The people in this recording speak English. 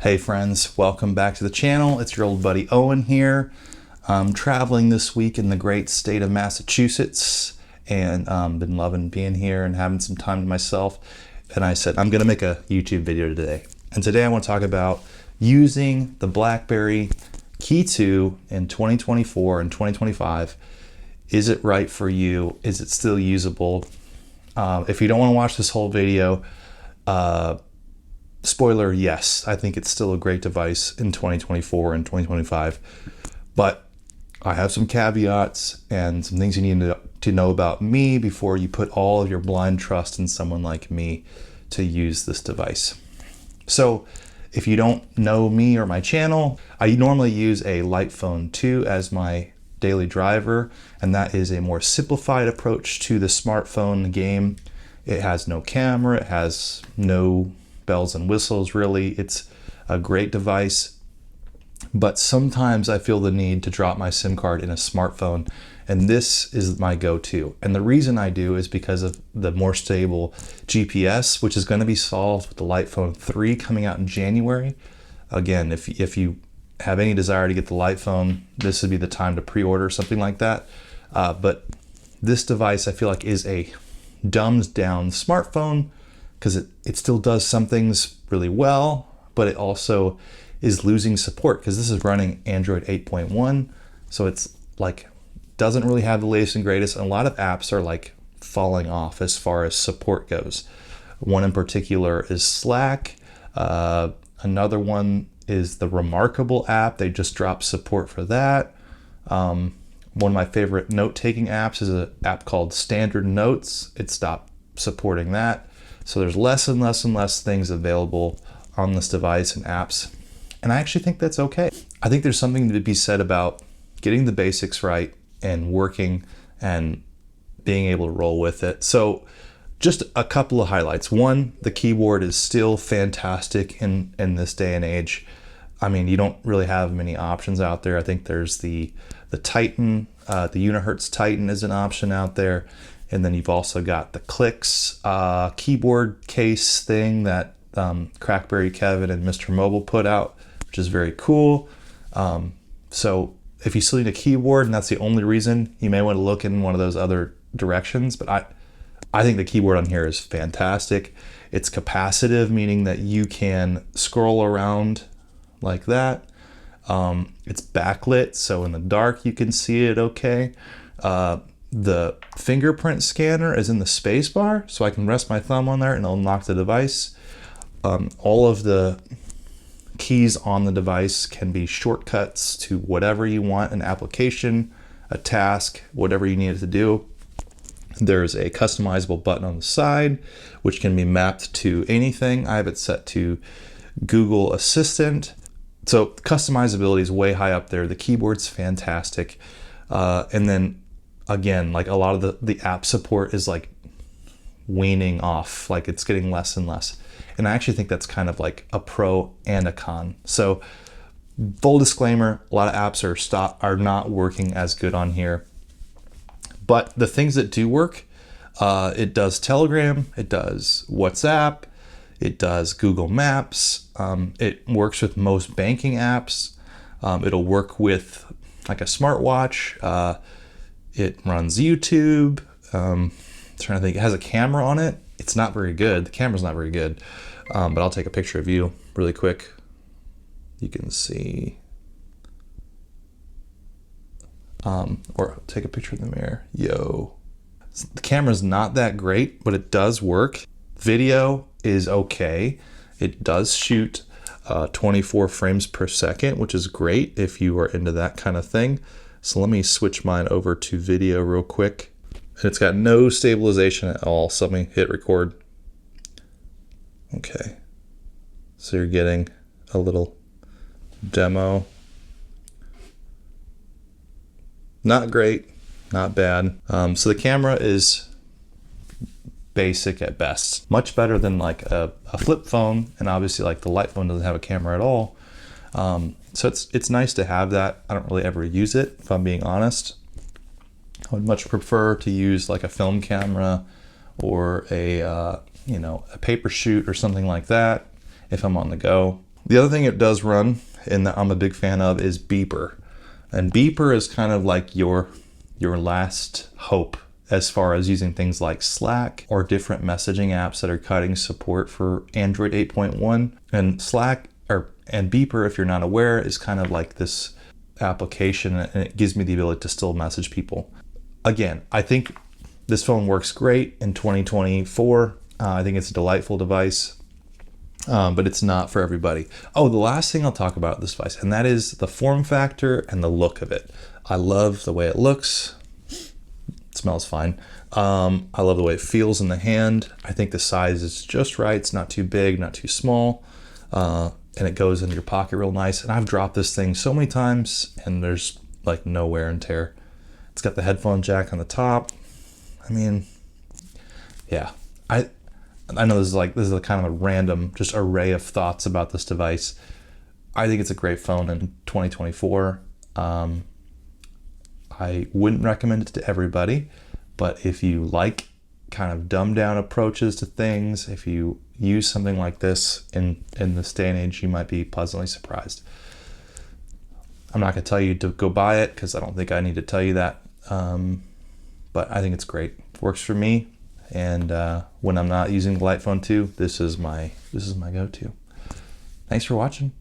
Hey friends, welcome back to the channel. It's your old buddy Owen here. I'm traveling this week in the great state of Massachusetts and been loving being here and having some time to myself. And I said, I'm gonna make a YouTube video today. And today I want to talk about using the BlackBerry Key2 in 2024 and 2025. Is it right for you? Is it still usable? If you don't want to watch this whole video, spoiler, yes, I think it's still a great device in 2024 and 2025, but I have some caveats and some things you need to know about me before you put all of your blind trust in someone like me to use this device. So if you don't know me or my channel, I normally use a Light Phone 2 as my daily driver, and that is a more simplified approach to the smartphone game. It has no camera, it has no bells and whistles really. It's a great device, but sometimes I feel the need to drop my SIM card in a smartphone, and this is my go-to. And the reason I do is because of the more stable GPS, which is going to be solved with the Light Phone 3 coming out in January. Again, if you have any desire to get the Light Phone, this would be the time to pre-order something like that. But this device I feel like is a dumbed down smartphone, because it still does some things really well, but it also is losing support because this is running Android 8.1. So it's like, doesn't really have the latest and greatest. And a lot of apps are like falling off as far as support goes. One in particular is Slack. Another one is the Remarkable app. They just dropped support for that. One of my favorite note-taking apps is an app called Standard Notes. It stopped supporting that. So there's less and less things available on this device and apps. And I actually think that's okay. I think there's something to be said about getting the basics right and working and being able to roll with it. So just a couple of highlights. One, the keyboard is still fantastic in this day and age. I mean, you don't really have many options out there. I think there's the Titan, the Unihertz Titan is an option out there. And then you've also got the Clicks keyboard case thing that Crackberry Kevin and Mr. Mobile put out, which is very cool. So if you still need a keyboard and that's the only reason, you may want to look in one of those other directions. But I think the keyboard on here is fantastic. It's capacitive, meaning that you can scroll around like that. It's backlit, so in the dark you can see it okay. The fingerprint scanner is in the space bar, so I can rest my thumb on there and unlock the device. All of the keys on the device can be shortcuts to whatever you want, an application, a task, whatever you need it to do. There's a customizable button on the side, which can be mapped to anything. I have it set to Google Assistant. So customizability is way high up there. The keyboard's fantastic. And then again, like a lot of the app support is like weaning off, like it's getting less and less. And I actually think that's kind of like a pro and a con. So full disclaimer, a lot of apps are not working as good on here. But the things that do work, it does Telegram, it does WhatsApp, it does Google Maps, it works with most banking apps, it'll work with like a smartwatch, it runs YouTube. Trying to think, it has a camera on it. It's not very good. The camera's not very good, but I'll take a picture of you really quick. You can see, or take a picture of the mirror. Yo, the camera's not that great, but it does work. Video is okay. It does shoot 24 frames per second, which is great if you are into that kind of thing. So let me switch mine over to video real quick. And it's got no stabilization at all. So let me hit record. Okay. So you're getting a little demo. Not great, not bad. So the camera is basic at best. Much better than like a flip phone. And obviously like the Light Phone doesn't have a camera at all. So it's nice to have that. I don't really ever use it, if I'm being honest. I would much prefer to use like a film camera or a paper shoot or something like that if I'm on the go. The other thing it does run, and that I'm a big fan of, is Beeper. And Beeper is kind of like your last hope as far as using things like Slack or different messaging apps that are cutting support for Android 8.1. And and Beeper, if you're not aware, is kind of like this application, and it gives me the ability to still message people. Again, I think this phone works great in 2024. I think it's a delightful device, but it's not for everybody. Oh, the last thing I'll talk about this device, and that is the form factor and the look of it. I love the way it looks. It smells fine. I love the way it feels in the hand. I think the size is just right. It's not too big, not too small. And it goes into your pocket real nice. And I've dropped this thing so many times and there's like no wear and tear. It's got the headphone jack on the top. I mean, yeah, I know this is a kind of a random just array of thoughts about this device. I think it's a great phone in 2024. I wouldn't recommend it to everybody, but if you like kind of dumbed down approaches to things, if you use something like this in this day and age, you might be pleasantly surprised. I'm not going to tell you to go buy it because I don't think I need to tell you that. But I think it's great. It works for me. And when I'm not using the Light Phone 2, this is my go-to. Thanks for watching.